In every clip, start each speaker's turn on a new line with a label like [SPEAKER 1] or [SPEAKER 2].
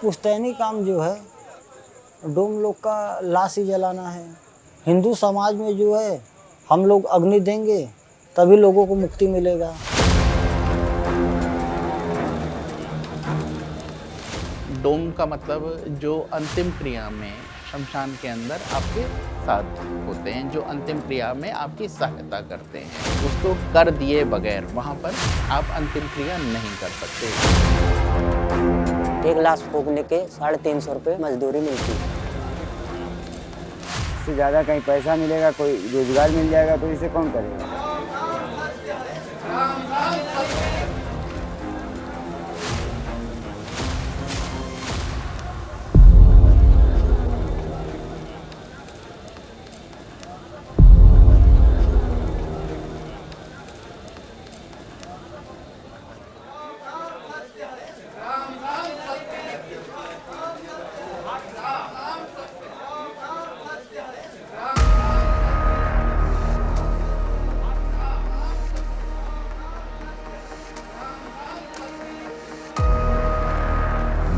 [SPEAKER 1] पुश्तैनी काम जो है डोम लोग का लाश ही जलाना है। हिंदू समाज में जो है हम लोग अग्नि देंगे तभी लोगों को मुक्ति मिलेगा।
[SPEAKER 2] डोम का मतलब जो अंतिम क्रिया में शमशान के अंदर आपके साथ होते हैं, जो अंतिम क्रिया में आपकी सहायता करते हैं, उसको कर दिए बगैर वहाँ पर आप अंतिम क्रिया नहीं कर सकते।
[SPEAKER 3] एक लाश फूकने के 350 रुपये मजदूरी मिलती है।
[SPEAKER 4] इससे ज़्यादा कहीं पैसा मिलेगा, कोई रोजगार मिल जाएगा तो इसे कौन करेगा।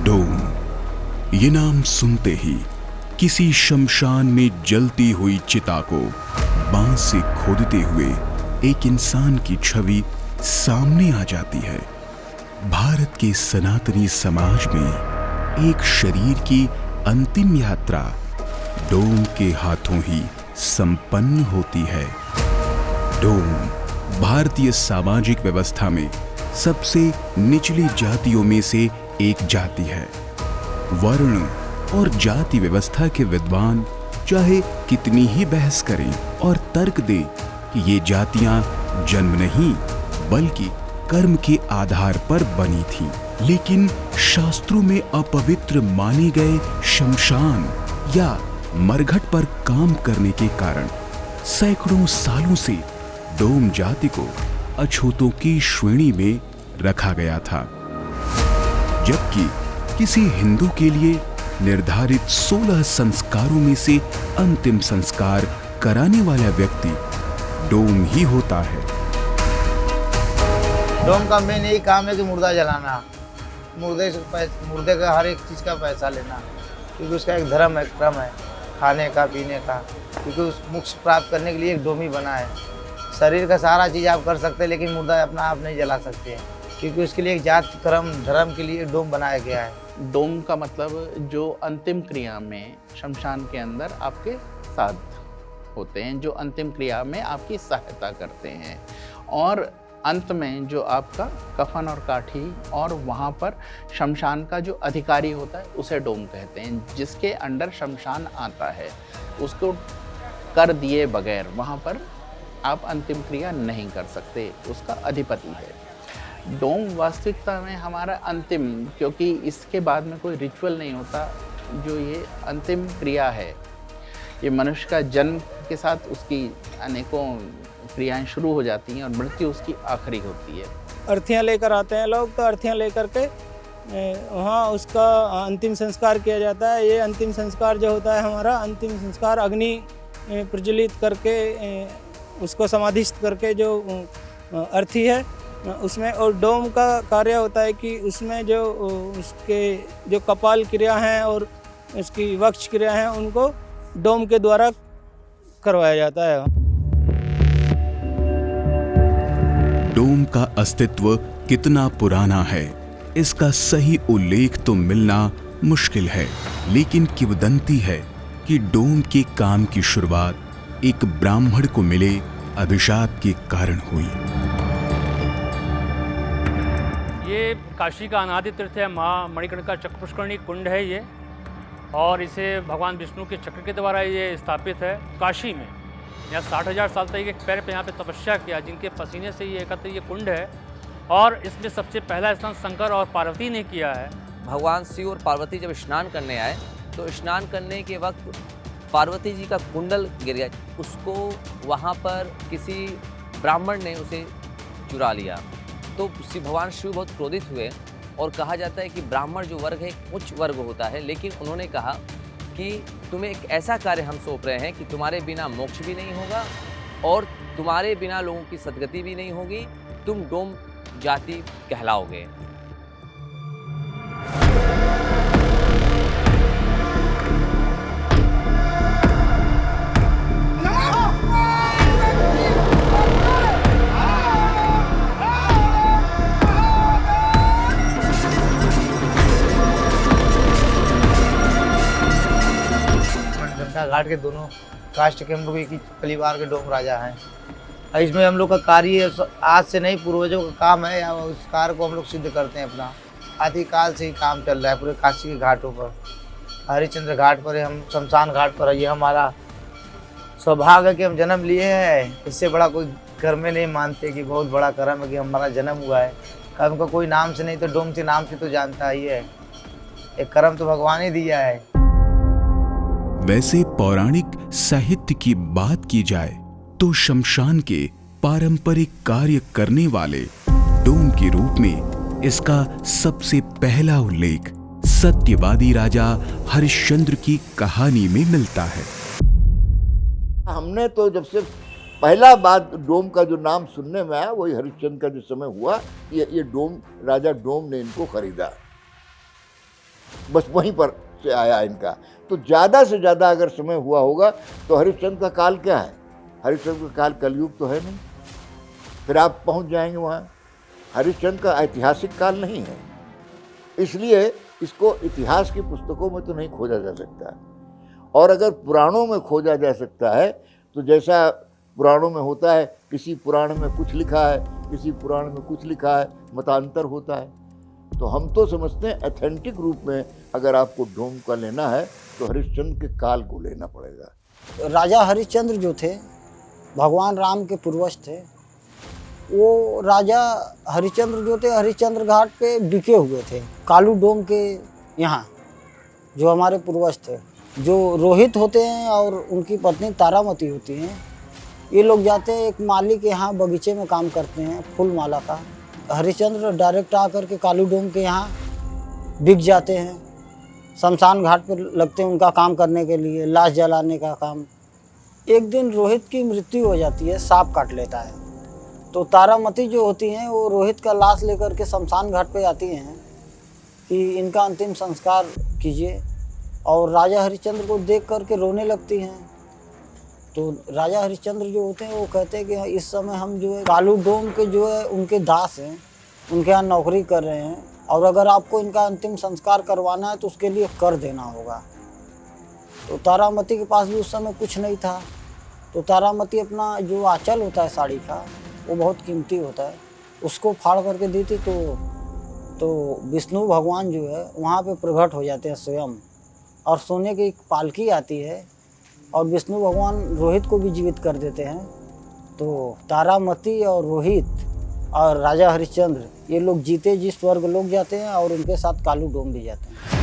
[SPEAKER 5] डोम, ये नाम सुनते ही किसी शमशान में जलती हुई चिता को बांस से खोदते हुए एक इंसान की छवि सामने आ जाती है। भारत के सनातनी समाज में एक शरीर की अंतिम यात्रा डोम के हाथों ही संपन्न होती है। डोम भारतीय सामाजिक व्यवस्था में सबसे निचली जातियों में से एक जाति है। वर्ण और जाति व्यवस्था के विद्वान चाहे कितनी ही बहस करें और तर्क दें कि ये जातियां जन्म नहीं बल्कि कर्म के आधार पर बनी थीं, लेकिन शास्त्रों में अपवित्र माने गए शमशान या मरघट पर काम करने के कारण सैकड़ों सालों से डोम जाति को अछूतों की श्रेणी में रखा गया था, जबकि किसी हिंदू के लिए निर्धारित 16 संस्कारों में से अंतिम संस्कार कराने वाला व्यक्ति डोम ही होता है।
[SPEAKER 6] डोम का मेन यही काम है कि मुर्दा जलाना, मुर्दे का हर एक चीज़ का पैसा लेना, क्योंकि उसका एक धर्म है, क्रम है खाने का पीने का, क्योंकि उस मोक्ष प्राप्त करने के लिए एक डोम ही बना है। शरीर का सारा चीज़ आप कर सकते हैं लेकिन मुर्दा अपना आप नहीं जला सकते हैं, क्योंकि उसके लिए एक जात क्रम धर्म के लिए डोम बनाया गया है।
[SPEAKER 2] डोम का मतलब जो अंतिम क्रिया में शमशान के अंदर आपके साथ होते हैं, जो अंतिम क्रिया में आपकी सहायता करते हैं, और अंत में जो आपका कफन और काठी और वहाँ पर शमशान का जो अधिकारी होता है उसे डोम कहते हैं। जिसके अंडर शमशान आता है उसको कर दिए बगैर वहाँ पर आप अंतिम क्रिया नहीं कर सकते, उसका अधिपति है। डोम वास्तविकता में हमारा अंतिम, क्योंकि इसके बाद में कोई रिचुअल नहीं होता, जो ये अंतिम क्रिया है, ये मनुष्य का जन्म के साथ उसकी अनेकों क्रियाएं शुरू हो जाती हैं और मृत्यु उसकी आखिरी होती है।
[SPEAKER 7] अर्थियाँ लेकर आते हैं लोग, तो अर्थियाँ लेकर के वहाँ उसका अंतिम संस्कार किया जाता है। ये अंतिम संस्कार जो होता है हमारा अंतिम संस्कार अग्नि प्रज्वलित करके उसको समाधिस्थ करके जो अर्थी है उसमें, और डोम का कार्य होता है कि उसमें जो उसके जो कपाल क्रिया हैं और उसकी वक्ष क्रिया हैं उनको डोम के द्वारा करवाया जाता है।
[SPEAKER 5] डोम का अस्तित्व कितना पुराना है इसका सही उल्लेख तो मिलना मुश्किल है, लेकिन किंवदंती है कि डोम के काम की शुरुआत एक ब्राह्मण को मिले अभिशाप के कारण हुई।
[SPEAKER 8] ये काशी का अनादि तीर्थ है, माँ मणिकर्णिका चक्र पुष्करणी कुंड है ये, और इसे भगवान विष्णु के चक्र के द्वारा ये स्थापित है काशी में। यहाँ 60,000 साल तक एक पैर पे यहाँ पे तपस्या किया, जिनके पसीने से ये एकत्र ये कुंड है, और इसमें सबसे पहला स्नान शंकर और पार्वती ने किया है।
[SPEAKER 9] भगवान शिव और पार्वती जब स्नान करने आए तो स्नान करने के वक्त पार्वती जी का कुंडल गिर गया, उसको वहाँ पर किसी ब्राह्मण ने उसे चुरा लिया। तो भगवान शिव बहुत क्रोधित हुए, और कहा जाता है कि ब्राह्मण जो वर्ग है एक उच्च वर्ग होता है, लेकिन उन्होंने कहा कि तुम्हें एक ऐसा कार्य हम सौंप रहे हैं कि तुम्हारे बिना मोक्ष भी नहीं होगा और तुम्हारे बिना लोगों की सदगति भी नहीं होगी, तुम डोम जाति कहलाओगे।
[SPEAKER 6] घाट के दोनों कास्ट के हम लोग एक ही परिवार के डोम राजा हैं। और इसमें हम लोग का कार्य आज से नहीं, पूर्वजों का काम है, या उस कार्य को हम लोग सिद्ध करते हैं अपना। आदिकाल से ही काम चल रहा है पूरे काशी के घाटों पर। हरिश्चंद्र घाट पर है, हम शमशान घाट पर है। ये हमारा सौभाग्य है कि हम जन्म लिए हैं। इससे बड़ा कोई घर में नहीं मानते कि बहुत बड़ा कर्म है कि हमारा जन्म हुआ है। हमको कोई नाम से नहीं तो डोम के नाम से तो जानता ही है। एक कर्म तो भगवान ही दिया है।
[SPEAKER 5] वैसे पौराणिक साहित्य की बात की जाए तो शमशान के पारंपरिक कार्य करने वाले डोम के रूप में इसका सबसे पहला उल्लेख सत्यवादी राजा हरिश्चंद्र की कहानी में मिलता है।
[SPEAKER 10] हमने तो जब से पहला बात डोम का जो नाम सुनने में आया वही हरिश्चंद्र का जिस समय हुआ, ये डोम राजा डोम ने इनको खरीदा, बस वहीं पर से आया इनका। तो ज़्यादा से ज़्यादा अगर समय हुआ होगा तो हरिश्चंद्र का काल क्या है? हरिश्चंद्र का काल कलयुग तो है नहीं, फिर आप पहुंच जाएंगे वहाँ। हरिश्चंद्र का ऐतिहासिक काल नहीं है, इसलिए इसको इतिहास की पुस्तकों में तो नहीं खोजा जा सकता। और अगर पुराणों में खोजा जा सकता है तो जैसा पुराणों में होता है, किसी पुराण में कुछ लिखा है, किसी पुराण में कुछ लिखा है, मतांतर होता है। तो हम तो समझते हैं ऑथेंटिक रूप में अगर आपको डोम का लेना है तो हरिश्चंद्र के काल को लेना पड़ेगा।
[SPEAKER 1] राजा हरिश्चंद्र जो थे भगवान राम के पूर्वज थे। वो राजा हरिश्चंद्र जो थे हरिश्चंद्र घाट पे बिके हुए थे, कालू डोम के यहाँ जो हमारे पूर्वज थे। जो रोहित होते हैं और उनकी पत्नी तारामती होती हैं, ये लोग जाते हैं एक माली के यहाँ बगीचे में काम करते हैं फूल माला का। हरिश्चंद्र डायरेक्ट आकर के कालू डोम के यहाँ बिक जाते हैं, शमशान घाट पर लगते हैं उनका काम करने के लिए, लाश जलाने का काम। एक दिन रोहित की मृत्यु हो जाती है, सांप काट लेता है। तो तारामती जो होती हैं वो रोहित का लाश लेकर के शमशान घाट पे आती हैं कि इनका अंतिम संस्कार कीजिए, और राजा हरिश्चंद्र को देख करके रोने लगती हैं। तो राजा हरिश्चंद्र जो होते हैं वो कहते हैं कि इस समय हम जो है कालू डोम के जो है उनके दास हैं, उनके यहाँ नौकरी कर रहे हैं, और अगर आपको इनका अंतिम संस्कार करवाना है तो उसके लिए कर देना होगा। तो तारामती के पास भी उस समय कुछ नहीं था। तो तारामती अपना जो आंचल होता है साड़ी का, वो बहुत कीमती होता है, उसको फाड़ करके दी थी। तो विष्णु भगवान जो है वहाँ पे प्रकट हो जाते हैं स्वयं, और सोने की एक पालकी आती है और विष्णु भगवान रोहित को भी जीवित कर देते हैं। तो तारामती और रोहित और राजा हरिश्चंद्र ये लोग जीते जी स्वर्ग लोग जाते हैं और उनके साथ कालू डोम भी जाते हैं।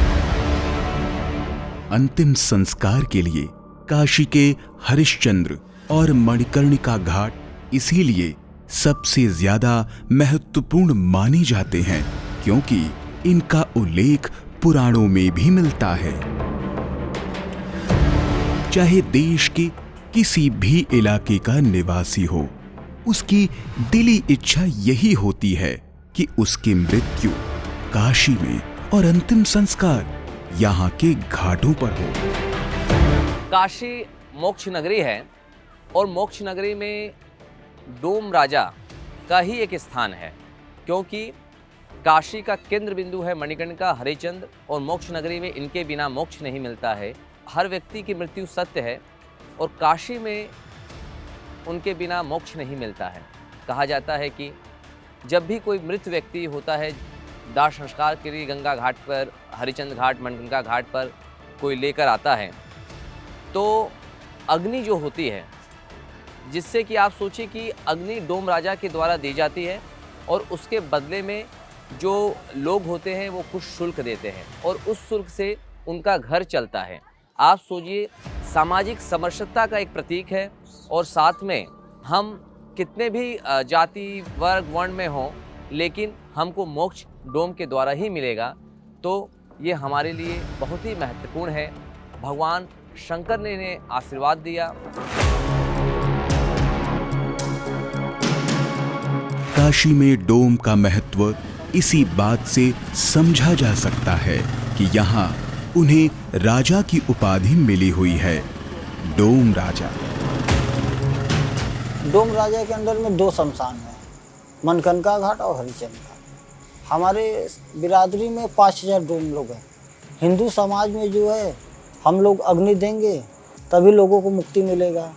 [SPEAKER 5] अंतिम संस्कार के लिए काशी के हरिश्चंद्र और मणिकर्णिका घाट इसीलिए सबसे ज्यादा महत्वपूर्ण माने जाते हैं क्योंकि इनका उल्लेख पुराणों में भी मिलता है। चाहे देश के किसी भी इलाके का निवासी हो, उसकी दिली इच्छा यही होती है कि उसकी मृत्यु काशी में और अंतिम संस्कार यहाँ के घाटों पर हो।
[SPEAKER 9] काशी मोक्ष नगरी है और मोक्ष नगरी में डोम राजा का ही एक स्थान है, क्योंकि काशी का केंद्र बिंदु है मणिकर्णिका हरिश्चंद्र, और मोक्ष नगरी में इनके बिना मोक्ष नहीं मिलता है। हर व्यक्ति की मृत्यु सत्य है और काशी में उनके बिना मोक्ष नहीं मिलता है। कहा जाता है कि जब भी कोई मृत व्यक्ति होता है दाह संस्कार के लिए गंगा घाट पर, हरिश्चंद्र घाट, मणिकर्णिका घाट पर कोई लेकर आता है, तो अग्नि जो होती है, जिससे कि आप सोचिए कि अग्नि डोम राजा के द्वारा दी जाती है और उसके बदले में जो लोग होते हैं वो कुछ शुल्क देते हैं और उस शुल्क से उनका घर चलता है। आप सोचिए, सामाजिक समरसता का एक प्रतीक है, और साथ में हम कितने भी जाति वर्ग वर्ण में हों, लेकिन हमको मोक्ष डोम के द्वारा ही मिलेगा। तो ये हमारे लिए बहुत ही महत्वपूर्ण है। भगवान शंकर ने इन्हें आशीर्वाद दिया।
[SPEAKER 5] काशी में डोम का महत्व इसी बात से समझा जा सकता है कि यहाँ उन्हें राजा की उपाधि मिली हुई है, डोम राजा।
[SPEAKER 1] डोम राजा के अंदर में 2 शमशान हैं, मणिकर्णिका घाट और हरिश्चंद्र घाट। हमारे बिरादरी में 5000 डोम लोग हैं। हिंदू समाज में जो है हम लोग अग्नि देंगे तभी लोगों को मुक्ति मिलेगा।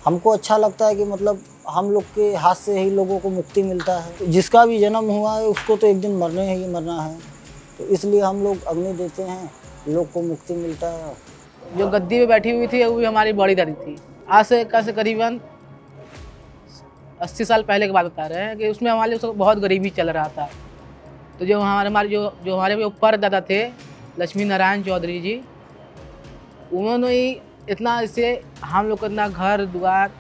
[SPEAKER 1] हमको अच्छा लगता है कि मतलब हम लोग के हाथ से ही लोगों को मुक्ति मिलता है। जिसका भी जन्म हुआ है उसको तो एक दिन मरने ही मरना है, तो इसलिए हम लोग अग्नि देते हैं, लोग को मुक्ति मिलता है।
[SPEAKER 11] जो गद्दी पे बैठी हुई थी वो भी हमारी बड़ी दादी थी। आज से करीबन 80 साल पहले की बात बता रहे हैं कि उसमें हमारे बहुत गरीबी चल रहा था। तो जो हमारे ऊपर दादा थे लक्ष्मी नारायण चौधरी जी, उन्होंने ही इतना इससे हम लोग को इतना घर द्वार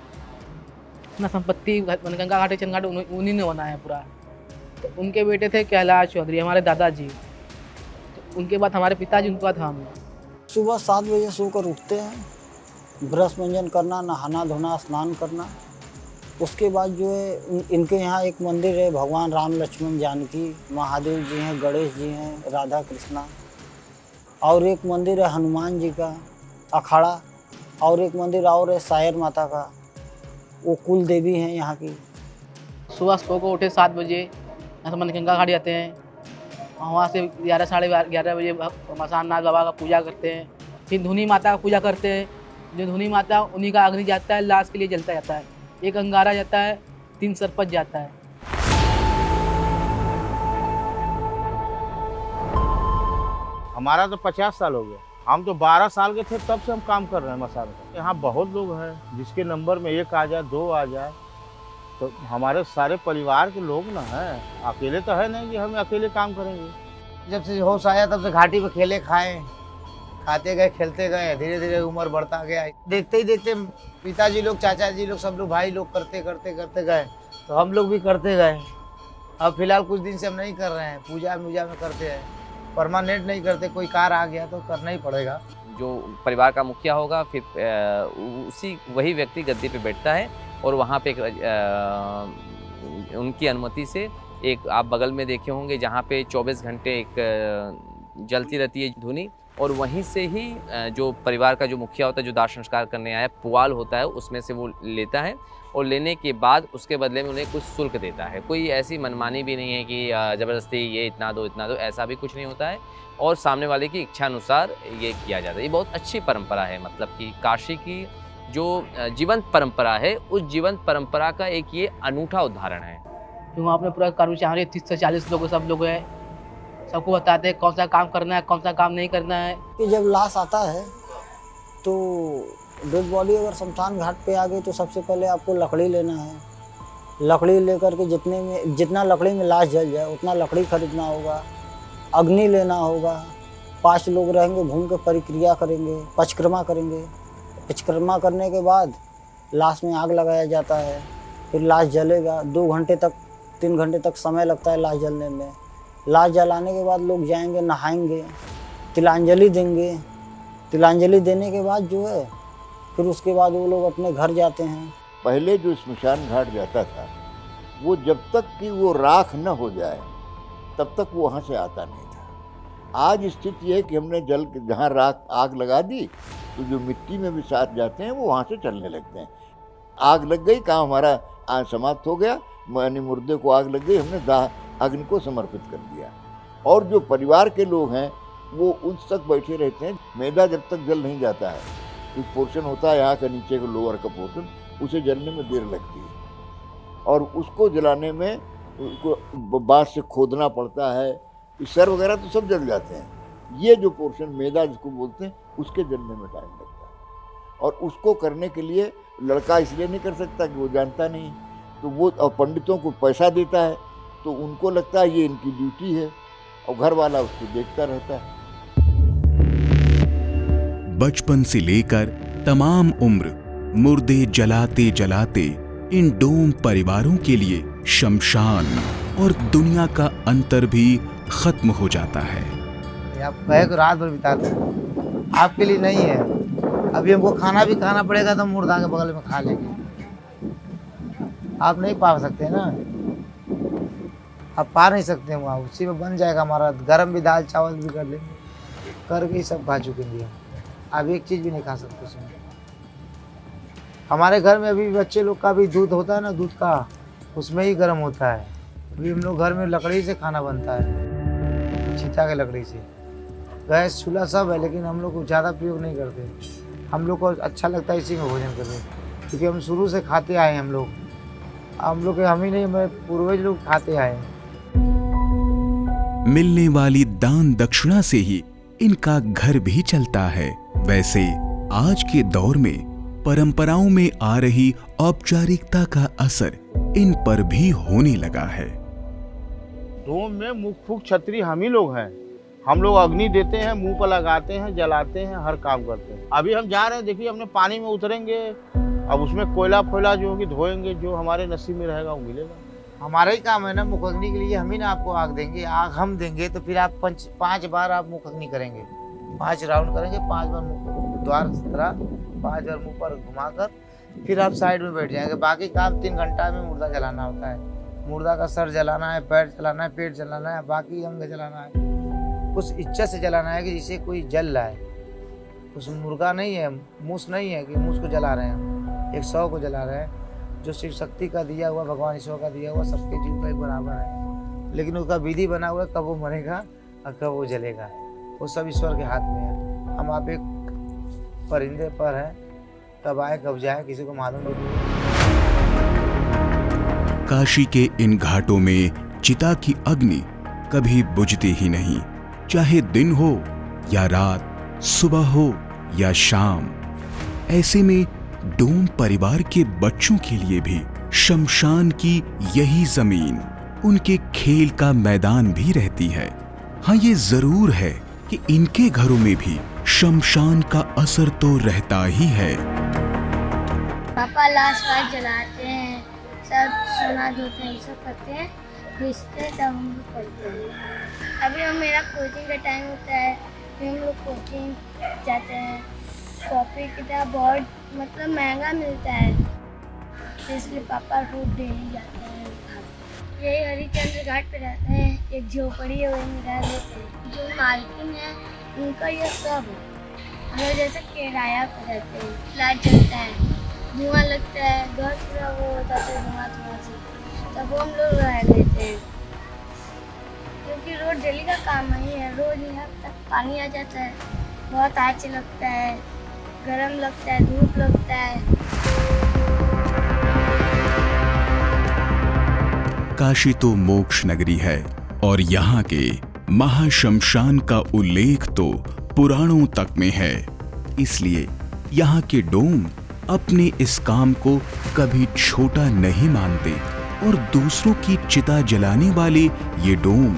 [SPEAKER 11] इतना संपत्ति बनगंगा घाटी चंद घाट उन्हीं ने बनाया पूरा। तो उनके बेटे थे कैलाश चौधरी हमारे दादाजी, तो उनके बाद हमारे पिताजी, उनके बाद हम।
[SPEAKER 1] सुबह 7 बजे सोकर उठते हैं, ब्रश मंजन करना, नहाना धोना, स्नान करना। उसके बाद जो है इनके यहाँ एक मंदिर है, भगवान राम लक्ष्मण जानकी, महादेव जी हैं, गणेश जी हैं, राधा कृष्णा, और एक मंदिर है हनुमान जी का अखाड़ा, और एक मंदिर और है सायर माता का, वो कुल देवी हैं यहाँ की।
[SPEAKER 11] सुबह को उठे 7 बजे यहाँ से मनगंगा घाट जाते हैं, वहाँ से 11 साढ़े 11 बजे मसान नाथ बाबा का पूजा करते हैं। फिर धुनी माता का पूजा करते हैं। जो धुनी माता उन्हीं का अग्नि जाता है, लाश के लिए जलता जाता है। एक अंगारा जाता है, 3 सरपंच जाता है।
[SPEAKER 6] हमारा तो 50 साल हो गया, हम तो 12 साल के थे तब से हम काम कर रहे हैं मसाल में। यहाँ बहुत लोग हैं जिसके नंबर में 1 आ जाए, 2 आ जाए, तो हमारे सारे परिवार के लोग ना हैं, अकेले तो है नहीं कि हम अकेले काम करेंगे। जब से होश आया तब से घाटी पे खेले खाए, खाते गए, खेलते गए, धीरे धीरे उम्र बढ़ता गया। देखते ही देखते पिताजी लोग, चाचा जी लोग, सब लोग भाई लोग करते गए, तो हम लोग भी करते गए। अब फिलहाल कुछ दिन से हम नहीं कर रहे हैं, पूजा में करते हैं, परमानेंट नहीं करते। कोई कार आ गया तो करना ही पड़ेगा।
[SPEAKER 9] जो परिवार का मुखिया होगा फिर वही व्यक्ति गद्दी पे बैठता है और वहाँ पे उनकी अनुमति से एक आप बगल में देखे होंगे जहाँ पे 24 घंटे एक जलती रहती है धुनी, और वहीं से ही जो परिवार का जो मुखिया होता है, जो दाह संस्कार करने आया, पुआल होता है, उसमें से वो लेता है और लेने के बाद उसके बदले में उन्हें कुछ शुल्क देता है। कोई ऐसी मनमानी भी नहीं है कि ज़बरदस्ती ये इतना दो, ऐसा भी कुछ नहीं होता है, और सामने वाले की इच्छा अनुसार ये किया जाता है। ये बहुत अच्छी परंपरा है, मतलब कि काशी की जो जीवंत परंपरा है, उस जीवंत परंपरा का एक ये अनूठा उदाहरण है।
[SPEAKER 11] वहाँ अपने पूरा कर्मचारी 30 से 40 लोग सब लोग हैं, सबको बताते हैं कौन सा काम करना है, कौन सा काम नहीं करना है।
[SPEAKER 1] कि जब लाश आता है तो डेड बॉडी अगर शमशान घाट पे आ गई तो सबसे पहले आपको लकड़ी लेना है। लकड़ी लेकर के जितना लकड़ी में लाश जल जाए उतना लकड़ी खरीदना होगा, अग्नि लेना होगा। 5 लोग रहेंगे, घूम के परिक्रिया करेंगे, परिक्रमा करेंगे। परिक्रमा करने के बाद लाश में आग लगाया जाता है, फिर लाश जलेगा। 2 घंटे तक 3 घंटे तक समय लगता है लाश जलने में। लाश जलाने के बाद लोग जाएंगे, नहाएंगे, तिलांजलि देंगे। तिलांजलि देने के बाद जो है फिर उसके बाद वो लोग अपने घर जाते हैं।
[SPEAKER 10] पहले जो स्मशान घाट जाता था वो जब तक कि वो राख न हो जाए तब तक वो वहाँ से आता नहीं था। आज स्थिति है कि हमने जल जहाँ राख आग लगा दी तो जो मिट्टी में भी साथ जाते हैं वो वहाँ से चलने लगते हैं। आग लग गई, काम हमारा आज समाप्त हो गया, यानी मुर्दे को आग लग गई, हमने दाह अग्नि को समर्पित कर दिया। और जो परिवार के लोग हैं वो उस तक बैठे रहते हैं। मैदा जब तक जल नहीं जाता है, कुछ पोर्शन होता है यहाँ का नीचे का लोअर का पोर्शन, उसे जलने में देर लगती है और उसको जलाने में उसको बाँस से खोदना पड़ता है। सर वगैरह तो सब जल जाते हैं, ये जो पोर्शन मैदा जिसको बोलते हैं उसके जलने में टाइम लगता है। और उसको करने के लिए लड़का इसलिए नहीं कर सकता कि वो जानता नहीं, तो वो पंडितों को पैसा देता है, तो उनको लगता है ये इनकी ड्यूटी है, और घर वाला उसको देखता रहता है।
[SPEAKER 5] बचपन से लेकर तमाम उम्र मुर्दे जलाते जलाते इन डोम परिवारों के लिए शमशान और दुनिया का अंतर भी खत्म हो जाता है।
[SPEAKER 6] आप कहे तो रात भर बिताते हैं, आपके लिए नहीं है। अभी हमको खाना भी खाना पड़ेगा तो मुर्दा के बगल में खा लेंगे, आप नहीं पा सकते ना, आप पा नहीं सकते हैं। वहाँ उसी में बन जाएगा हमारा। गरम भी दाल चावल भी कर लेंगे, करके ही सब खा चुकेंगे हम। अब एक चीज़ भी नहीं खा सकते उसमें। हमारे घर में अभी बच्चे लोग का भी दूध होता है ना, दूध का, उसमें ही गर्म होता है। अभी हम लोग घर में लकड़ी से खाना बनता है, चीता के लकड़ी से। गैस चूल्हा सब है, लेकिन हम लोग ज़्यादा प्रयोग नहीं करते। हम लोग को अच्छा लगता है इसी में भोजन करने, क्योंकि हम शुरू से खाते आए हैं। हम लोग हम ही नहीं, हमारे पूर्वज लोग खाते आए हैं।
[SPEAKER 5] मिलने वाली दान दक्षिणा से ही इनका घर भी चलता है। वैसे आज के दौर में परंपराओं में आ रही औपचारिकता का असर इन पर भी होने लगा है।
[SPEAKER 12] डोम में मुख फूक छतरी हम ही लोग हैं। हम लोग अग्नि देते हैं, मुंह पर लगाते हैं, जलाते हैं, हर काम करते हैं। अभी हम जा रहे हैं, देखिए हमने पानी में उतरेंगे, अब उसमें कोयला फोयला जो होगी धोएंगे, जो हमारे नसीब में रहेगा वो मिलेगा।
[SPEAKER 6] हमारा ही काम है ना मुख अग्नि के लिए, हम ही ना आपको आग देंगे। आग हम देंगे तो फिर आप 5 बार आप मुख अग्नि करेंगे, 5 राउंड करेंगे, 5 बार मुख द्वार तरह 5 बार मुंह पर घुमाकर फिर आप साइड में बैठ जाएंगे। बाकी काम 3 घंटा में मुर्दा जलाना होता है। मुर्दा का सर जलाना है, पैर जलाना है, पेट जलाना है, बाकी अंग जलाना है। उस इच्छा से जलाना है कि जिसे कोई जल रहा है। उस मुर्गा नहीं है, मूस नहीं है कि मूस को जला रहे हैं, एक 100 को जला रहे हैं। जो शिव शक्ति का दिया हुआ, भगवान ईश्वर का दिया हुआ, सबके जीव का एक बराबर है, लेकिन उसका विधि बना हुआ है कब वो मरेगा और कब वो जलेगा, वो सब ईश्वर के हाथ में है। हम आप एक परिंदे पर हैं, कब आए कब जाए किसी को मालूम नहीं।
[SPEAKER 5] काशी के इन घाटों में चिता की अग्नि कभी बुझती ही नहीं, चाहे दिन हो या रात, सुबह हो या शाम। ऐसे में डोम परिवार के बच्चों के लिए भी शमशान की यही जमीन उनके खेल का मैदान भी रहती है। हाँ, ये जरूर है कि इनके घरों में भी शमशान का असर तो रहता ही है।
[SPEAKER 13] पापा लाश वाश जलाते हैं, सब सोना धोते हैं, सब करते हैं, भेजते तब हम लोग पढ़ते हैं। अभी हम मेरा कोचिंग का टाइम होता है, फिर हम लोग कोचिंग जाते हैं। कॉपी किताब बहुत मतलब महंगा मिलता है, इसलिए पापा रोज डेली जाते हैं। यही हरिचंद्र घाट पे रहते हैं, एक झोपड़ी है वही में रह लेते हैं। जो मालकिन है उनका ये सब है। हम लोग जैसे किराया पर रहते हैं, लाइट जलता है, धुआं लगता है, घर पूरा वो हो जाता है धुआं से, तब वो हम लोग रह लेते हैं। क्योंकि रोज डेली का काम ही है, रोज यहाँ तक पानी आ जाता है, बहुत आँच लगता है, गरम लगता है, धूप लगता है।
[SPEAKER 5] काशी तो मोक्ष नगरी है और यहाँ के महाशमशान का उल्लेख तो पुराणों तक में है। इसलिए यहाँ के डोम अपने इस काम को कभी छोटा नहीं मानते और दूसरों की चिता जलाने वाले ये डोम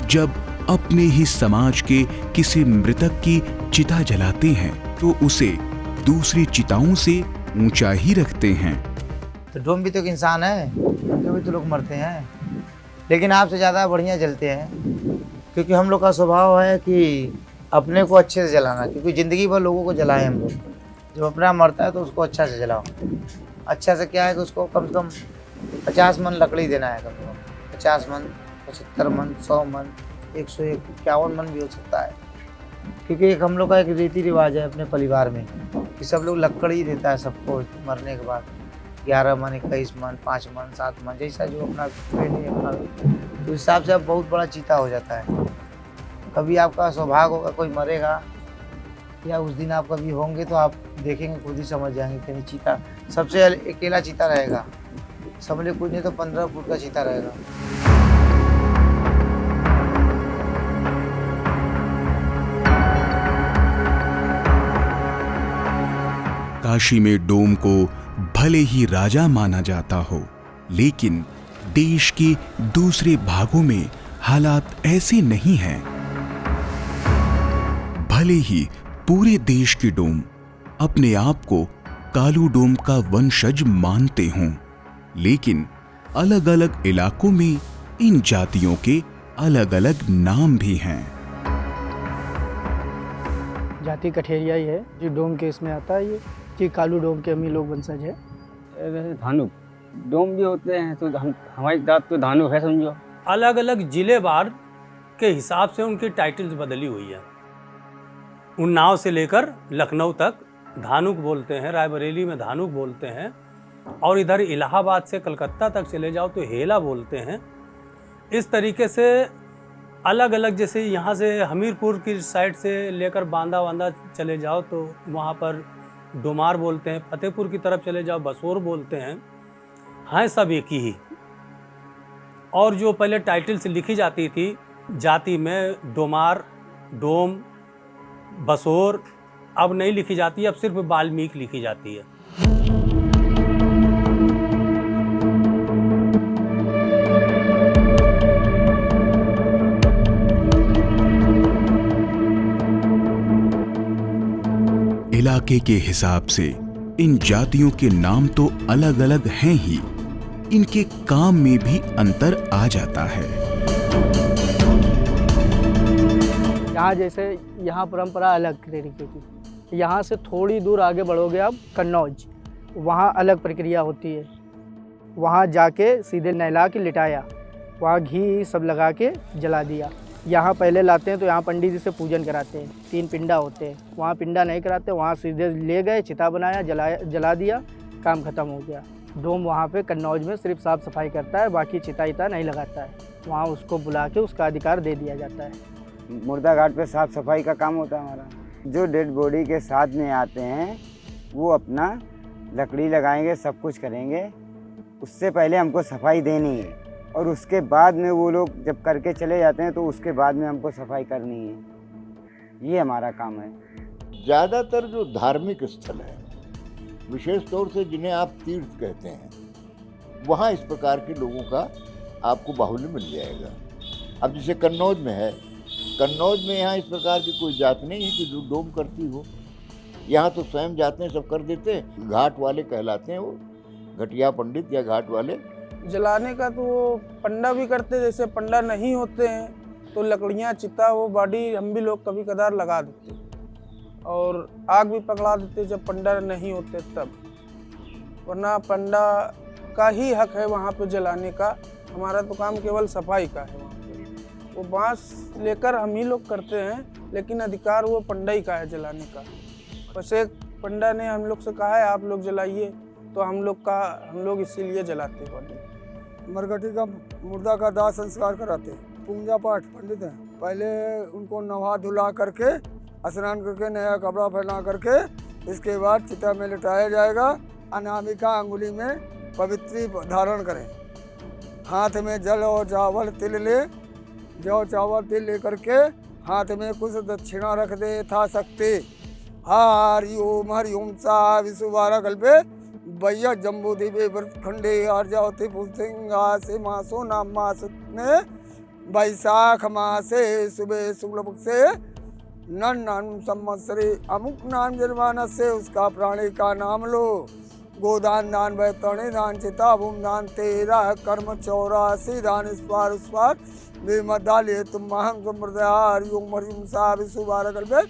[SPEAKER 5] जब अपने ही समाज के किसी मृतक की चिता जलाते हैं तो उसे दूसरी चिताओं से ऊंचा ही रखते हैं।
[SPEAKER 6] तो डोम भी तो एक इंसान है, उनके भी तो लोग मरते हैं, लेकिन आपसे ज़्यादा बढ़िया जलते हैं। क्योंकि हम लोग का स्वभाव है कि अपने को अच्छे से जलाना, क्योंकि ज़िंदगी भर लोगों को जलाएं हम लोग। जब अपना मरता है तो उसको अच्छा से जलाओ। अच्छा से क्या है कि उसको कम से कम 50 मन लकड़ी देना है, कम से कम 50 मन, 75 मन, 100 मन, 101, 51 मन भी हो सकता है। क्योंकि एक हम लोग का एक रीति रिवाज है अपने परिवार में कि सब लोग लकड़ी देता है सबको मरने के बाद। 11 मन, 21 मन, 5 मन, 7 मन, जैसा जो अपना ट्रेनिंग अपना, तो हिसाब से अब बहुत बड़ा चीता हो जाता है। कभी आपका सौभाग्य होगा कोई मरेगा या उस दिन आप कभी होंगे तो आप देखेंगे, खुद ही समझ जाएंगे कि चीता सबसे अकेला चीता रहेगा। समझ कुछ नहीं तो 15 फुट का चीता रहेगा।
[SPEAKER 5] काशी में डोम को भले ही राजा माना जाता हो, लेकिन देश के दूसरे भागों में हालात ऐसे नहीं हैं। भले ही पूरे देश के डोम अपने आप को कालू डोम का वंशज मानते हों, लेकिन अलग अलग इलाकों में इन जातियों के अलग अलग नाम भी हैं।
[SPEAKER 7] जाति कठेरिया ही है जो डोम के इसमें आता है, ये कि कालू डोम के हम ही लोग वंशज है।
[SPEAKER 4] धानुक डोम भी होते हैं, तो हमारी जात तो धानुक है समझो।
[SPEAKER 8] अलग अलग जिले वार के हिसाब से उनकी टाइटल्स बदली हुई है। उन्नाव से लेकर लखनऊ तक धानुक बोलते हैं, रायबरेली में धानुक बोलते हैं, और इधर इलाहाबाद से कलकत्ता तक चले जाओ तो हेला बोलते हैं। इस तरीके से अलग अलग, जैसे यहाँ से हमीरपुर की साइड से लेकर बांदा वांदा चले जाओ तो वहाँ पर
[SPEAKER 14] डोमार बोलते हैं, फतेहपुर की तरफ चले जाओ बसोर बोलते हैं सब एक ही। और जो पहले टाइटल से लिखी जाती थी जाति में डोमार, डोम, बसोर, अब नहीं लिखी जाती, अब सिर्फ वाल्मीकि लिखी जाती है।
[SPEAKER 5] इलाके के हिसाब से इन जातियों के नाम तो अलग अलग हैं ही, इनके काम में भी अंतर आ जाता है।
[SPEAKER 15] यहाँ जैसे यहाँ परंपरा अलग तरीके की, यहाँ से थोड़ी दूर आगे बढ़ोगे आप कन्नौज, वहाँ अलग प्रक्रिया होती है। वहाँ जाके सीधे नहला के लिटाया, वहाँ घी सब लगा के जला दिया। यहाँ पहले लाते हैं तो यहाँ पंडित जी से पूजन कराते हैं, 3 पिंडा होते हैं। वहाँ पिंडा नहीं कराते, वहाँ सीधे ले गए, चिता बनाया, जला दिया, काम खत्म हो गया। डोम वहाँ पे कन्नौज में सिर्फ साफ सफाई करता है, बाकी चिता नहीं लगाता है। वहाँ उसको बुला के उसका अधिकार दे दिया जाता है।
[SPEAKER 4] मुर्दा घाट पे साफ सफाई का काम होता है हमारा। जो डेड बॉडी के साथ में आते हैं वो अपना लकड़ी लगाएंगे, सब कुछ करेंगे। उससे पहले हमको सफाई देनी है और उसके बाद में वो लोग जब करके चले जाते हैं तो उसके बाद में हमको सफाई करनी है। ये हमारा काम है।
[SPEAKER 10] ज़्यादातर जो धार्मिक स्थल है, विशेष तौर से जिन्हें आप तीर्थ कहते हैं, वहाँ इस प्रकार के लोगों का आपको बाहुल्य मिल जाएगा। अब जैसे कन्नौज में है, कन्नौज में यहाँ इस प्रकार की कोई जात नहीं है कि जो डोम करती हो। यहाँ तो स्वयं जाते हैं, सब कर देते हैं। घाट वाले कहलाते हैं वो, घटिया पंडित या घाट वाले।
[SPEAKER 7] जलाने का तो वो पंडा भी करते, जैसे पंडा नहीं होते हैं तो लकड़ियाँ, चिता, वो बॉडी हम भी लोग कभी कदार लगा देते और आग भी पकड़ा देते जब पंडा नहीं होते तब। वरना पंडा का ही हक है वहाँ पे जलाने का, हमारा तो काम केवल सफाई का है। वहाँ पे वो बांस लेकर हम ही लोग करते हैं, लेकिन अधिकार वो पंडा ही का है जलाने का। बस एक पंडा ने हम लोग से कहा है आप लोग जलाइए, तो हम लोग इसीलिए जलाते बॉडी।
[SPEAKER 16] मरघटी का मुर्दा का दाह संस्कार कराते हैं। पूजा पाठ पंडित हैं, पहले उनको नहा धुला करके, स्नान करके, नया कपड़ा पहना करके, इसके बाद चिता में लिटाया जाएगा। अनामिका अंगुली में पवित्री धारण करें, हाथ में जल और चावल तिल ले, जौ चावल तिल ले करके हाथ में कुछ दक्षिणा रख दे था सकते। हरि ओम सा विशुभारा कल्पे भैया जम्बू दिव्य व्रत खंडे आर्जावती पुसिंगा से मासो नाम मास में बैसाख मासे सुबह शुक्ल पक्ष से नन संवत्सरे अमुक नाम जन्माना से उसका प्राणी का नाम लो। गोदान दान बैतरणी दान चिता भूम दान 13 कर्म 84 दान इस पार बेमदाले तुम महंग समृद्धार योग मरियम सा विशुभारा कल्पे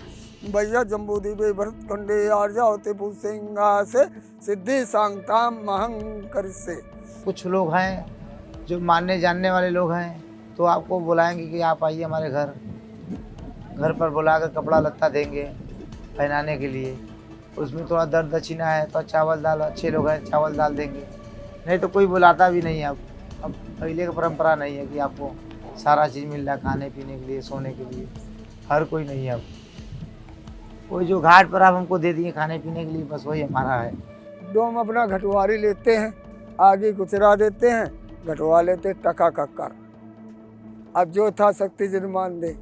[SPEAKER 16] भैया जम्बू दिव्य भरत खंडे आर्जा होते भूसिंगा से सिद्धि सांगताम महंकर से।
[SPEAKER 6] कुछ लोग हैं जो मानने जानने वाले लोग हैं, तो आपको बुलाएंगे कि आप आइए हमारे घर पर बुलाकर कपड़ा लत्ता देंगे पहनाने के लिए। उसमें थोड़ा दर दक्षिणा है तो चावल दाल, अच्छे लोग हैं चावल दाल देंगे, नहीं तो कोई बुलाता भी नहीं है। अब पहले की परंपरा नहीं है कि आपको सारा चीज़ मिल रहा है खाने पीने के लिए, सोने के लिए, हर कोई नहीं है। अब कोई जो घाट पर आप हमको दे दिए खाने पीने के लिए, बस वही हमारा है।
[SPEAKER 16] डोम अपना घटवारी लेते हैं, आगे गुचरा देते हैं, घटवा लेते टका कक्कर। अब जो था शक्ति जिनमान दे,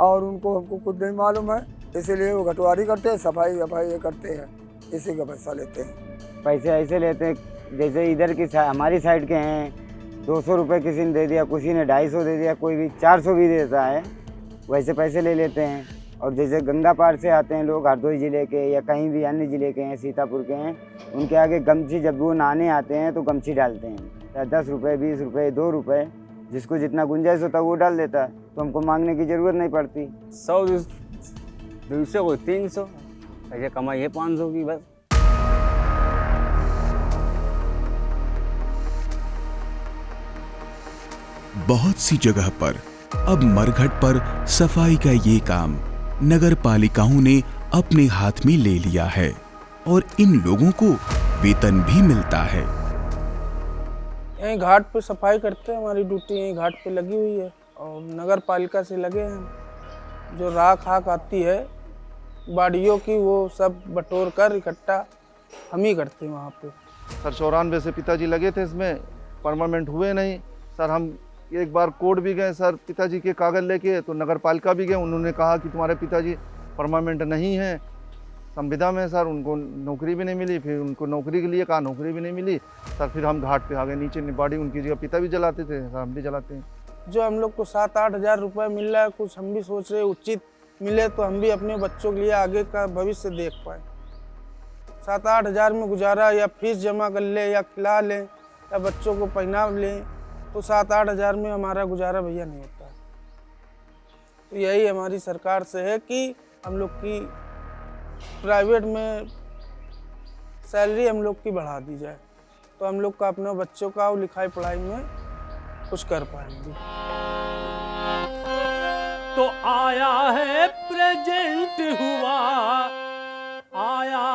[SPEAKER 16] और उनको हमको कुछ नहीं मालूम है, इसीलिए वो घटवारी करते हैं, सफाई वफाई करते हैं, इसी का पैसा लेते हैं।
[SPEAKER 4] पैसे ऐसे लेते हैं जैसे इधर की हमारी साइड के हैं 200 रुपये किसी ने दे दिया, किसी ने 250 दे दिया, कोई भी 400 भी देता है, वैसे पैसे ले लेते हैं। और जैसे गंगा पार से आते हैं लोग, हरदोई ज़िले के या कहीं भी अन्य ज़िले के हैं, सीतापुर के हैं, उनके आगे गमछी, जब वो नहाने आते हैं तो गमछी डालते हैं। 10 रुपये, 20 रुपये, 2 रुपये, जिसको जितना गुंजाइश होता है वो डाल देता है, तो हमको मांगने की ज़रूरत नहीं पड़ती। 100 200 को 300, ऐसे कमाई है 500 की बस।
[SPEAKER 5] बहुत सी जगह पर अब मरघट पर सफाई का ये काम नगर पालिकाओं ने अपने हाथ में ले लिया है और इन लोगों को वेतन भी मिलता है।
[SPEAKER 7] यहीं घाट पे सफाई करते हैं, हमारी ड्यूटी यहीं घाट पे लगी हुई है और नगर पालिका से लगे हैं। जो राख आती है
[SPEAKER 17] बाडियों की वो सब बटोर कर इकट्ठा हम ही करते हैं वहाँ पे।
[SPEAKER 18] सर 94 से पिताजी लगे थे इसमें, परमानेंट हुए नहीं सर। हम एक बार कोर्ट भी गए सर पिताजी के कागज लेके, तो नगर पालिका भी गए, उन्होंने कहा कि तुम्हारे पिताजी परमानेंट नहीं हैं संविदा में सर, उनको नौकरी भी नहीं मिली। फिर उनको नौकरी के लिए कहा, नौकरी भी नहीं मिली सर। फिर हम घाट पे आ गए, नीचे बॉडी उनकी जगह पिता भी जलाते थे सर, हम भी जलाते हैं।
[SPEAKER 17] जो हम लोग को 7-8 हज़ार रुपये मिल रहा है, कुछ हम भी सोच रहे उचित मिले तो हम भी अपने बच्चों के लिए आगे का भविष्य देख पाए। 7-8 हज़ार में गुजारा, या फीस जमा कर ले, या खिला लें, या बच्चों को पहना लें, तो 7-8 हज़ार में हमारा गुजारा भैया नहीं होता। तो यही हमारी सरकार से है कि हम लोग की प्राइवेट में सैलरी हम लोग की बढ़ा दी जाए, तो हम लोग का अपने बच्चों का और लिखाई पढ़ाई में कुछ कर पाएंगे।
[SPEAKER 14] तो आया है प्रेजेंट हुआ, आया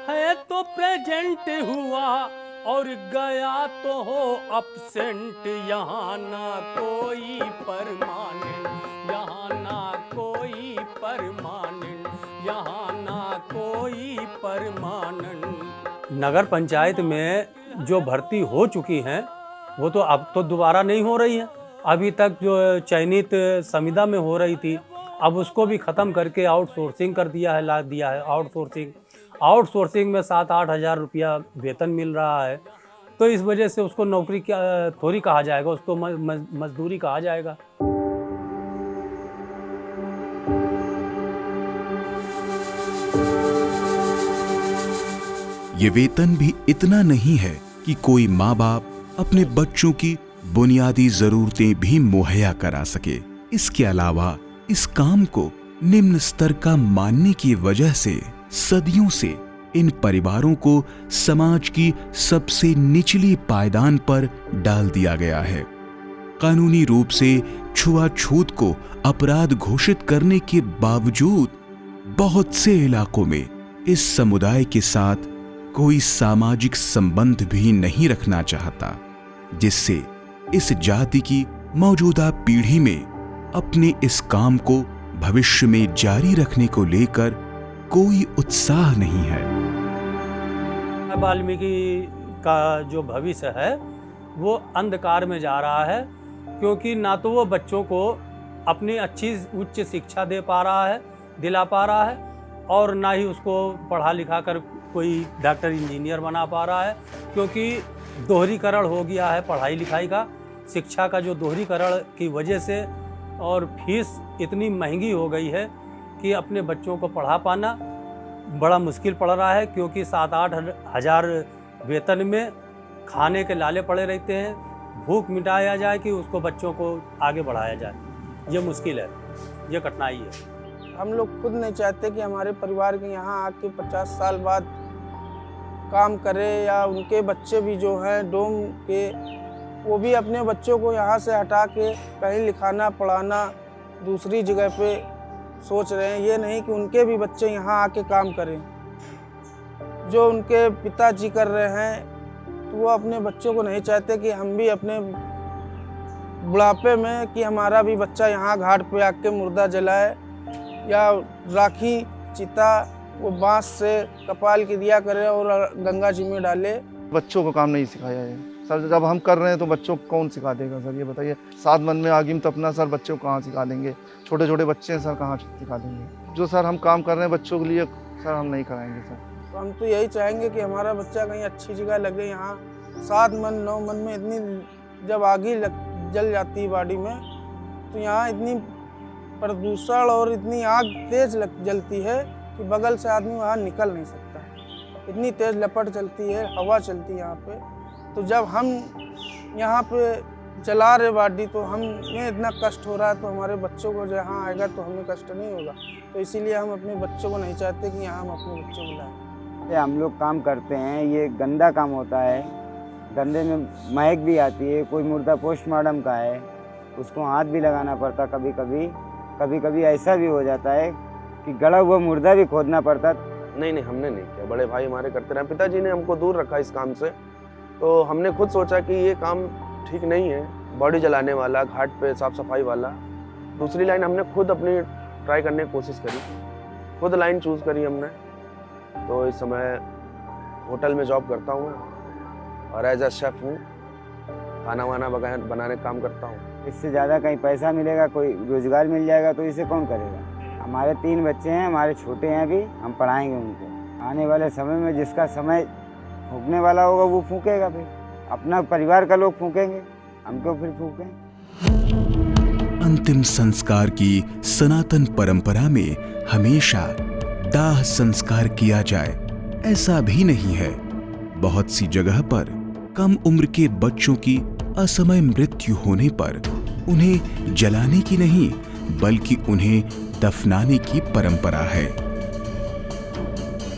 [SPEAKER 14] है तो प्रेजेंट हुआ, और गया तो हो अपसेंट। यहाँ ना कोई परमानेंट, यहाँ ना कोई परमानेंट, यहाँ ना कोई परमानेंट। नगर पंचायत में जो भर्ती हो चुकी हैं वो तो अब तो दोबारा नहीं हो रही है। अभी तक जो चयनित संविदा में हो रही थी, अब उसको भी ख़त्म करके आउटसोर्सिंग कर दिया है, ला दिया है आउटसोर्सिंग में 7-8 हज़ार रुपया वेतन मिल रहा है। तो इस वजह से उसको नौकरी क्या थोड़ी कहा जाएगा, उसको मजदूरी कहा जाएगा।
[SPEAKER 5] ये वेतन भी इतना नहीं है कि कोई माँ बाप अपने बच्चों की बुनियादी जरूरतें भी मुहैया करा सके। इसके अलावा इस काम को निम्न स्तर का मानने की वजह से सदियों से इन परिवारों को समाज की सबसे निचली पायदान पर डाल दिया गया है। कानूनी रूप से छुआछूत को अपराध घोषित करने के बावजूद बहुत से इलाकों में इस समुदाय के साथ कोई सामाजिक संबंध भी नहीं रखना चाहता, जिससे इस जाति की मौजूदा पीढ़ी में अपने इस काम को भविष्य में जारी रखने को लेकर कोई उत्साह नहीं है।
[SPEAKER 14] वाल्मीकि का जो भविष्य है वो अंधकार में जा रहा है, क्योंकि ना तो वो बच्चों को अपनी अच्छी उच्च शिक्षा दे पा रहा है, दिला पा रहा है, और ना ही उसको पढ़ा लिखा कर कोई डॉक्टर इंजीनियर बना पा रहा है, क्योंकि दोहरीकरण हो गया है पढ़ाई लिखाई का। शिक्षा का जो दोहरीकरण की वजह से और फीस इतनी महंगी हो गई है कि अपने बच्चों को पढ़ा पाना बड़ा मुश्किल पड़ रहा है, क्योंकि 7-8 हज़ार वेतन में खाने के लाले पड़े रहते हैं। भूख मिटाया जाए कि उसको बच्चों को आगे बढ़ाया जाए, ये मुश्किल है, ये कठिनाई है।
[SPEAKER 17] हम लोग खुद नहीं चाहते कि हमारे परिवार के यहाँ आके 50 साल बाद काम करे, या उनके बच्चे भी जो हैं डोम के, वो भी अपने बच्चों को यहाँ से हटा के कहीं लिखाना पढ़ाना दूसरी जगह पे सोच रहे हैं। ये नहीं कि उनके भी बच्चे यहाँ आके काम करें। जो उनके पिताजी कर रहे हैं, तो वो अपने बच्चों को नहीं चाहते कि हम भी अपने बुढ़ापे में कि हमारा भी बच्चा यहाँ घाट पे आके मुर्दा जलाए, या राखी चिता वो बांस से कपाल की दिया करे और गंगा जी में डाले।
[SPEAKER 18] बच्चों को काम नहीं सिखाया है सर। जब हम कर रहे हैं तो बच्चों को कौन सिखा देगा सर, ये बताइए। 7 मन में आगिम तपना सर, बच्चों को कहाँ सिखा देंगे? छोटे छोटे बच्चे हैं सर, कहाँ सिखा देंगे? जो सर हम काम कर रहे हैं बच्चों के लिए सर, हम नहीं कराएंगे सर।
[SPEAKER 17] तो हम तो यही चाहेंगे कि हमारा बच्चा कहीं अच्छी जगह लगे। यहाँ 7 मन 9 मन में इतनी जब आगी जल जाती है बॉडी में, तो यहाँ इतनी प्रदूषण और इतनी आग तेज जलती है कि बगल से आदमी वहाँ निकल नहीं सकता। इतनी तेज लपट चलती है, हवा चलती है यहाँ पे। तो जब हम यहाँ पे जला रहे बॉडी, तो हमें इतना कष्ट हो रहा है, तो हमारे बच्चों को जहाँ आएगा तो हमें कष्ट नहीं होगा। तो इसीलिए हम अपने बच्चों को नहीं चाहते कि यहाँ हम अपने बच्चों को लाएं।
[SPEAKER 4] ये हम लोग काम करते हैं, ये गंदा काम होता है, गंदे में महक भी आती है। कोई मुर्दा पोस्टमार्टम का है, उसको हाथ भी लगाना पड़ता कभी कभी ऐसा भी हो जाता है कि गला हुआ मुर्दा भी खोदना पड़ता।
[SPEAKER 19] नहीं, हमने नहीं किया, बड़े भाई हमारे करते रहे। पिताजी ने हमको दूर रखा इस काम से, तो हमने खुद सोचा कि ये काम ठीक नहीं है, बॉडी जलाने वाला, घाट पे साफ सफाई वाला। दूसरी लाइन हमने खुद अपनी ट्राई करने की कोशिश करी, खुद लाइन चूज़ करी हमने। तो इस समय होटल में जॉब करता हूँ मैं और एज अ शेफ़ हूँ, खाना वाना बनाने का काम करता हूँ।
[SPEAKER 4] इससे ज़्यादा कहीं पैसा मिलेगा, कोई रोज़गार मिल जाएगा तो इसे कौन करेगा। हमारे 3 बच्चे हैं, हमारे छोटे हैं, अभी हम पढ़ाएंगे उनको। आने वाले समय में जिसका समय फूकने वाला होगा वो फूकेगा, फिर अपना परिवार का लोग फूकेंगे, हम क्यों फिर फूकें।
[SPEAKER 5] अंतिम संस्कार की सनातन परंपरा में हमेशा दाह संस्कार किया जाए ऐसा भी नहीं है। बहुत सी जगह पर कम उम्र के बच्चों की असमय मृत्यु होने पर उन्हें जलाने की नहीं बल्कि उन्हें दफनाने की परंपरा है।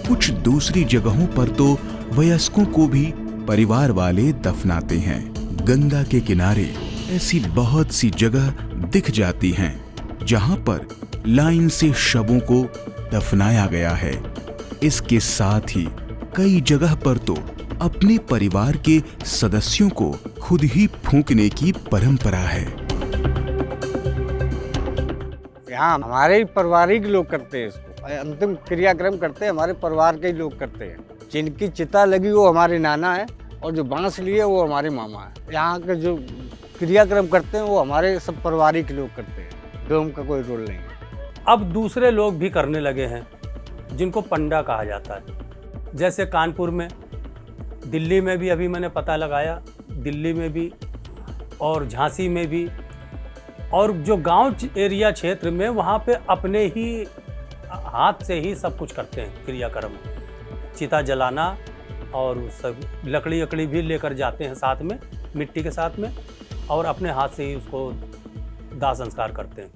[SPEAKER 5] कुछ दूसरी जगहों पर तो वयस्कों को भी परिवार वाले दफनाते हैं। गंगा के किनारे ऐसी बहुत सी जगह दिख जाती हैं जहां पर लाइन से शवों को दफनाया गया है। इसके साथ ही कई जगह पर तो अपने परिवार के सदस्यों को खुद ही फूंकने की परंपरा है।
[SPEAKER 20] यहाँ हमारे ही पारिवारिक लोग करते हैं इसको, अंतिम क्रियाक्रम करते हैं हमारे परिवार के ही लोग करते हैं। जिनकी चिता लगी वो हमारे नाना है और जो बांस लिए वो हमारे मामा है। यहाँ के जो क्रियाक्रम करते हैं वो हमारे सब पारिवारिक लोग करते हैं, डोम का कोई रोल नहीं है।
[SPEAKER 14] अब दूसरे लोग भी करने लगे हैं जिनको पंडा कहा जाता है। जैसे कानपुर में, दिल्ली में भी अभी मैंने पता लगाया, दिल्ली में भी और झांसी में भी, और जो गांव एरिया क्षेत्र में वहाँ पे अपने ही हाथ से ही सब कुछ करते हैं क्रियाक्रम। चिता जलाना और सब लकड़ी भी लेकर जाते हैं साथ में, मिट्टी के साथ में, और अपने हाथ से ही उसको दाह संस्कार करते हैं।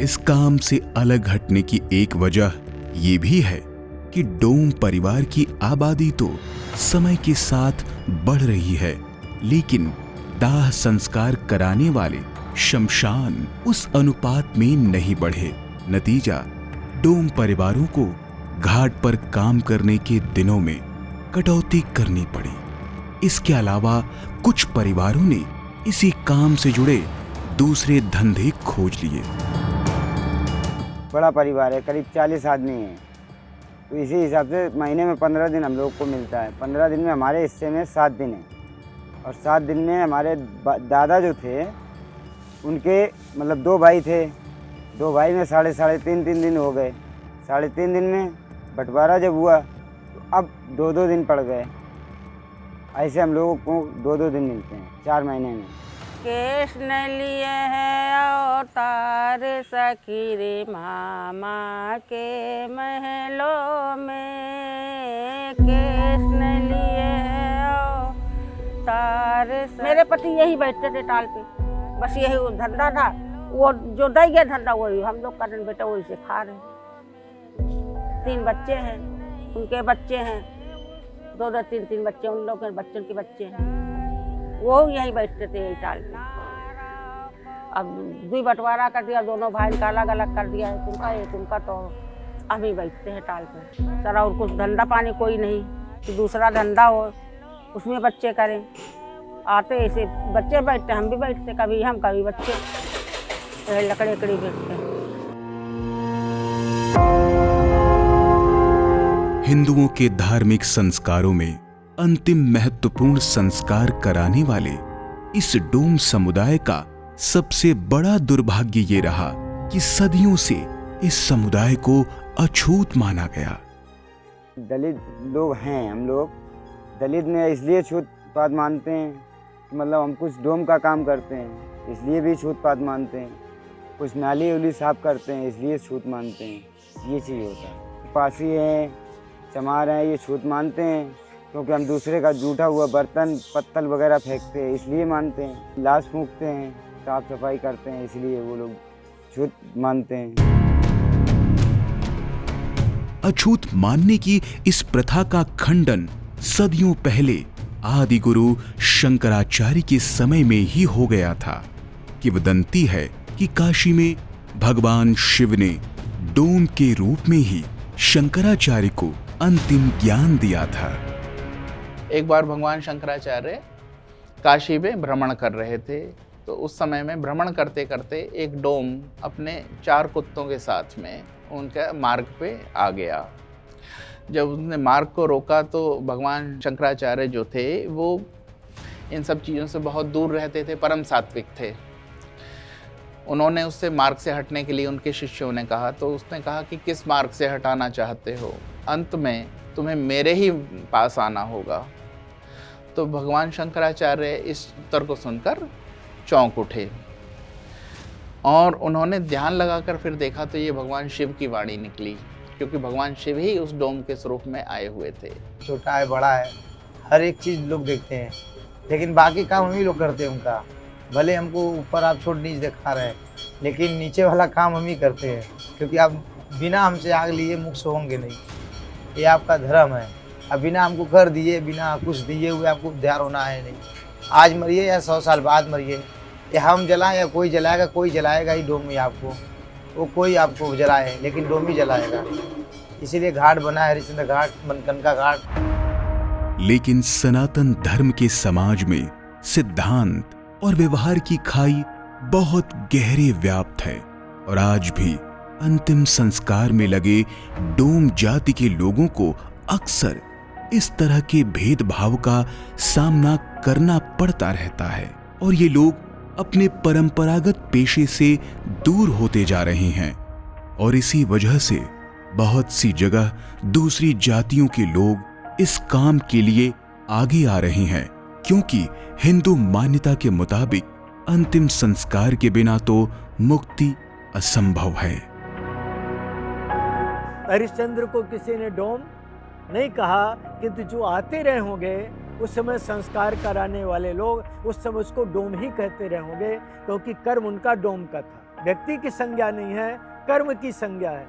[SPEAKER 5] इस काम से अलग हटने की एक वजह ये भी है कि डोम परिवार की आबादी तो समय के साथ बढ़ रही है, लेकिन दाह संस्कार कराने वाले शमशान उस अनुपात में नहीं बढ़े। नतीजा, डोम परिवारों को घाट पर काम करने के दिनों में कटौती करनी पड़ी। इसके अलावा कुछ परिवारों ने इसी काम से जुड़े दूसरे धंधे खोज लिए।
[SPEAKER 4] बड़ा परिवार है, करीब 40 आदमी हैं, तो इसी हिसाब से महीने में 15 दिन हम लोग को मिलता है। 15 दिन में हमारे हिस्से में 7 दिन है, और 7 दिन में हमारे दादा जो थे उनके मतलब 2 भाई थे, 2 भाई में साढ़े 3 दिन हो गए। 3.5 दिन में बंटवारा जब हुआ तो अब 2 दिन पड़ गए। ऐसे हम लोगों को 2 दिन मिलते हैं 4 महीने में।
[SPEAKER 21] कृष्ण लिए है अवतार सखी रे मामा के महलों में, कृष्ण लिए है अवतार। मेरे पति यही बैठते थे टाल पे, बस यही धंधा था, वो जो दे गया धंधा वही हम लोग करने बेटा वही से खा रहे। 3 बच्चे हैं, उनके बच्चे हैं, 2 3 बच्चे उन लोग के बच्चों के बच्चे हैं, वो यहीं बैठते थे टाल पे। अब 2 बंटवारा कर दिया, दोनों भाई का अलग अलग कर दिया है, उनका एक उनका, तो हम ही बैठते हैं टाल पे। सारा और कुछ धंधा पानी कोई नहीं कि दूसरा धंधा हो उसमें बच्चे करें। आते ऐसे बच्चे बैठते, हम भी बैठते, कभी हम कभी बच्चे, लकड़ी बैठते हैं।
[SPEAKER 5] हिंदुओं के धार्मिक संस्कारों में अंतिम महत्वपूर्ण संस्कार कराने वाले इस डोम समुदाय का सबसे बड़ा दुर्भाग्य ये रहा कि सदियों से इस समुदाय को अछूत माना गया।
[SPEAKER 4] दलित लोग हैं हम लोग, दलित में इसलिए छूत पात मानते हैं कि मतलब हम कुछ डोम का काम करते हैं इसलिए भी छूत पात मानते हैं, कुछ नाली उली साफ करते हैं इसलिए छूत मानते हैं, ये चीज़ होता है। पासी हैं, चमार हैं, ये छूत मानते हैं क्योंकि हम दूसरे का जूठा हुआ बर्तन पत्तल वगैरह फेंकते हैं इसलिए मानते हैं। लाश फूंकते हैं, साफ सफाई करते हैं, इसलिए वो लोग छूत मानते हैं।
[SPEAKER 5] अछूत मानने की इस प्रथा का खंडन सदियों पहले आदि गुरु शंकराचार्य के समय में ही हो गया था। किंवदंती है कि काशी में भगवान शिव ने डोम के रूप में ही शंकराचार्य को अंतिम ज्ञान दिया था।
[SPEAKER 2] एक बार भगवान शंकराचार्य काशी में भ्रमण कर रहे थे, तो उस समय में भ्रमण करते करते एक डोम अपने 4 कुत्तों के साथ में उनके मार्ग पे आ गया। जब उसने मार्ग को रोका तो भगवान शंकराचार्य जो थे वो इन सब चीज़ों से बहुत दूर रहते थे, परम सात्विक थे। उन्होंने उससे मार्ग से हटने के लिए उनके शिष्यों ने कहा, तो उसने कहा कि किस मार्ग से हटाना चाहते हो, अंत में तुम्हें मेरे ही पास आना होगा। तो भगवान शंकराचार्य इस उत्तर को सुनकर चौंक उठे और उन्होंने ध्यान लगाकर फिर देखा तो ये भगवान शिव की वाणी निकली, क्योंकि भगवान शिव ही उस डोम के स्वरूप में आए हुए थे।
[SPEAKER 6] छोटा है बड़ा है हर एक चीज़ लोग देखते हैं, लेकिन बाकी काम हम ही लोग करते हैं उनका। भले हमको ऊपर आप छोट नीच दिखा रहे हैं, लेकिन नीचे वाला काम हम ही करते हैं, क्योंकि आप बिना हमसे आग लिए मुक्त होंगे नहीं, ये आपका धर्म है। अब बिना हमको कर दिए, बिना कुछ दिए हुए आपको उद्धार होना है नहीं। आज मरिए या 100 साल बाद मरिए, या हम जलाएं या कोई जलाएगा, कोई जलाएगा ही डोम में आपको, वो कोई आपको जलाए लेकिन डोम ही जलाएगा। इसीलिए घाट बना है हरिश्चंद्र घाट, मनकनका घाट।
[SPEAKER 5] लेकिन सनातन धर्म के समाज में सिद्धांत और व्यवहार की खाई बहुत गहरे व्याप्त है और आज भी अंतिम संस्कार में लगे डोम जाति के लोगों को अक्सर इस तरह के भेदभाव का सामना करना पड़ता रहता है और ये लोग अपने परंपरागत पेशे से दूर होते जा रहे हैं। और इसी वजह से बहुत सी जगह दूसरी जातियों के लोग इस काम के लिए आगे आ रहे हैं, क्योंकि हिंदू मान्यता के मुताबिक अंतिम संस्कार के बिना तो मुक्ति असंभव है।
[SPEAKER 3] हरिश्चंद्र को किसी ने डोम नहीं कहा, किंतु जो आते रहे होंगे उस समय संस्कार कराने वाले लोग उस समय उसको डोम ही कहते रहे होंगे, क्योंकि कर्म उनका डोम का था। व्यक्ति की संज्ञा नहीं है, कर्म की संज्ञा है।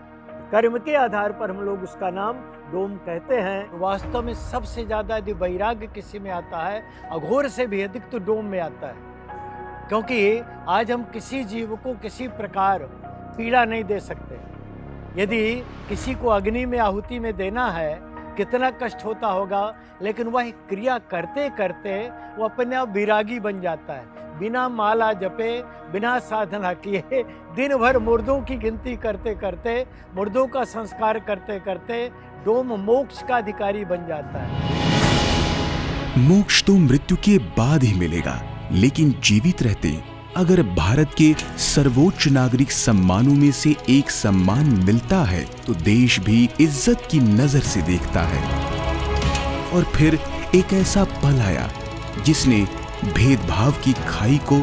[SPEAKER 3] कर्म के आधार पर हम लोग उसका नाम डोम कहते हैं। वास्तव में सबसे ज़्यादा यदि वैराग्य किसी में आता है, अघोर से भी अधिक तो डोम में आता है, क्योंकि आज हम किसी जीव को किसी प्रकार पीड़ा नहीं दे सकते। यदि किसी को अग्नि में आहुति में देना है, कितना कष्ट होता होगा, लेकिन वह क्रिया करते करते वो अपने आप विरागी बन जाता है। बिना माला जपे, बिना साधना किए, दिन भर मुर्दों की गिनती करते करते, मुर्दों का संस्कार करते करते डोम मोक्ष का अधिकारी बन जाता है।
[SPEAKER 5] मोक्ष तो मृत्यु के बाद ही मिलेगा, लेकिन जीवित रहते अगर भारत के सर्वोच्च नागरिक सम्मानों में से एक सम्मान मिलता है तो देश भी इज्जत की नजर से देखता है। और फिर एक ऐसा पल आया जिसने भेदभाव की खाई को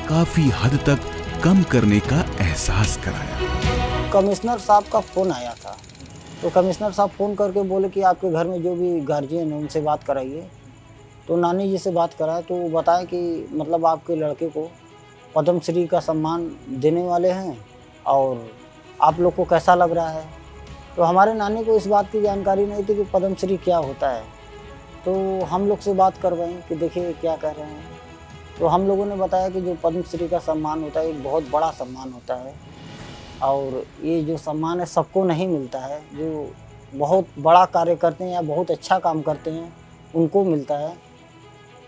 [SPEAKER 5] काफी हद तक कम करने का एहसास कराया।
[SPEAKER 1] कमिश्नर साहब का फ़ोन आया था, तो कमिश्नर साहब फ़ोन करके बोले कि आपके घर में जो भी गार्जियन है उनसे बात कराइए। तो नानी जी से बात कराया तो वो बताया कि मतलब आपके लड़के को पद्मश्री का सम्मान देने वाले हैं और आप लोग को कैसा लग रहा है। तो हमारे नानी को इस बात की जानकारी नहीं थी कि पद्मश्री क्या होता है, तो हम लोग से बात करवाएं कि देखिए क्या कह रहे हैं। तो हम लोगों ने बताया कि जो पद्मश्री का सम्मान होता है एक बहुत बड़ा सम्मान होता है और ये जो सम्मान है सबको नहीं मिलता है, जो बहुत बड़ा कार्य करते हैं या बहुत अच्छा काम करते हैं उनको मिलता है।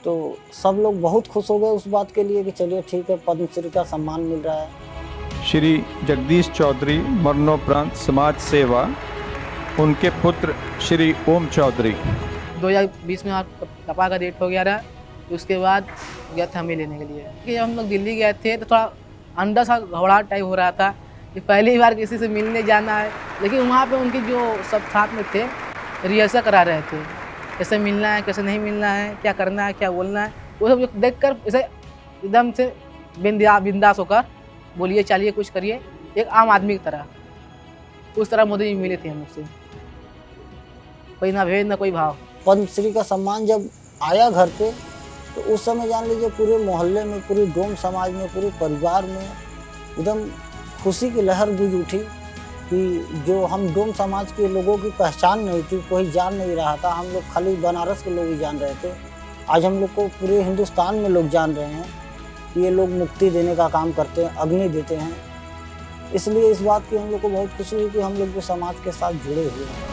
[SPEAKER 1] तो सब लोग बहुत खुश हो गए उस बात के लिए कि चलिए ठीक है, पद्मश्री का सम्मान मिल रहा है।
[SPEAKER 22] श्री जगदीश चौधरी मरणोपरांत समाज सेवा, उनके पुत्र श्री ओम चौधरी।
[SPEAKER 11] 2020 में कपा का डेट हो गया था, तो उसके बाद गया था हमें लेने के लिए। कि जब हम लोग दिल्ली गए थे तो थोड़ा अंदर सा घबराहट टाइप हो रहा था कि पहली बार किसी से मिलने जाना है, लेकिन वहाँ पे उनके जो सब साथ में थे रिहर्सल करा रहे थे, कैसे मिलना है, कैसे नहीं मिलना है, क्या करना है, क्या बोलना है, वो सब देख कर ऐसे एकदम से बिंदास होकर बोलिए चलिए कुछ करिए, एक आम आदमी की तरह। उस तरह मोदी जी मिले थे हम लोग से, कोई ना भेद ना कोई भाव।
[SPEAKER 1] पद्मश्री का सम्मान जब आया घर पे तो उस समय जान लीजिए पूरे मोहल्ले में, पूरे डोम समाज में, पूरे परिवार में एकदम खुशी की लहर गूंज उठी कि जो हम डोम समाज के लोगों की पहचान नहीं थी, कोई जान नहीं रहा था, हम लोग खाली बनारस के लोग ही जान रहे थे। आज हम लोग को पूरे हिंदुस्तान में लोग जान रहे हैं कि ये लोग मुक्ति देने का काम करते हैं, अग्नि देते हैं। इसलिए इस बात की हम लोग को बहुत खुशी हुई कि हम लोग भी समाज के साथ जुड़े हुए हैं।